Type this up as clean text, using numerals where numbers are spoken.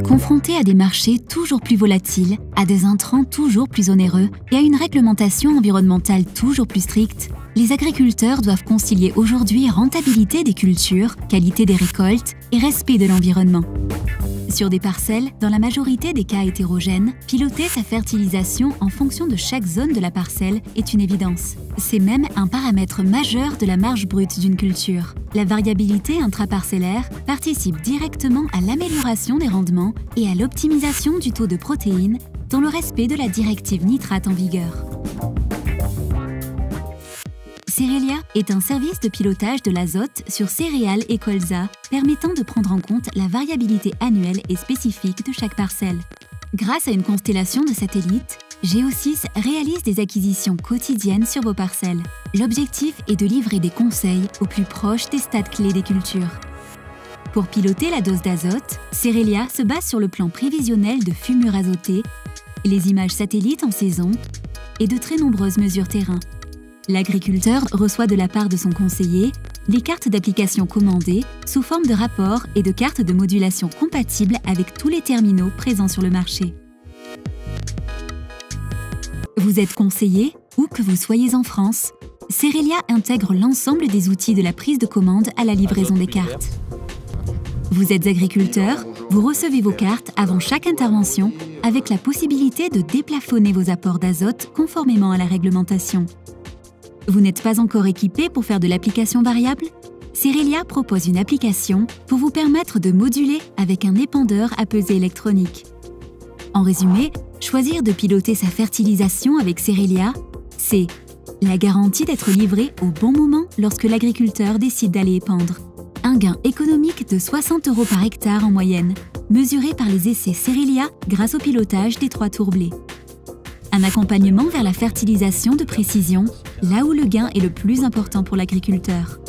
Confrontés à des marchés toujours plus volatiles, à des intrants toujours plus onéreux et à une réglementation environnementale toujours plus stricte, les agriculteurs doivent concilier aujourd'hui rentabilité des cultures, qualité des récoltes et respect de l'environnement. Sur des parcelles, dans la majorité des cas hétérogènes, piloter sa fertilisation en fonction de chaque zone de la parcelle est une évidence. C'est même un paramètre majeur de la marge brute d'une culture. La variabilité intraparcellaire participe directement à l'amélioration des rendements et à l'optimisation du taux de protéines dans le respect de la directive nitrate en vigueur. Cerelia est un service de pilotage de l'azote sur céréales et colza, permettant de prendre en compte la variabilité annuelle et spécifique de chaque parcelle. Grâce à une constellation de satellites, Geosys réalise des acquisitions quotidiennes sur vos parcelles. L'objectif est de livrer des conseils au plus proche des stades clés des cultures. Pour piloter la dose d'azote, Cerelia se base sur le plan prévisionnel de fumure azotée, les images satellites en saison et de très nombreuses mesures terrain. L'agriculteur reçoit de la part de son conseiller les cartes d'application commandées sous forme de rapports et de cartes de modulation compatibles avec tous les terminaux présents sur le marché. Vous êtes conseiller, où que vous soyez en France, Cerelia intègre l'ensemble des outils de la prise de commande à la livraison des cartes. Vous êtes agriculteur, vous recevez vos cartes avant chaque intervention avec la possibilité de déplafonner vos apports d'azote conformément à la réglementation. Vous n'êtes pas encore équipé pour faire de l'application variable? Cerelia propose une application pour vous permettre de moduler avec un épandeur à pesée électronique. En résumé, choisir de piloter sa fertilisation avec Cerelia, c'est la garantie d'être livré au bon moment lorsque l'agriculteur décide d'aller épandre. Un gain économique de 60 € par hectare en moyenne, mesuré par les essais Cerelia grâce au pilotage des 3 tours blés. Un accompagnement vers la fertilisation de précision, là où le gain est le plus important pour l'agriculteur.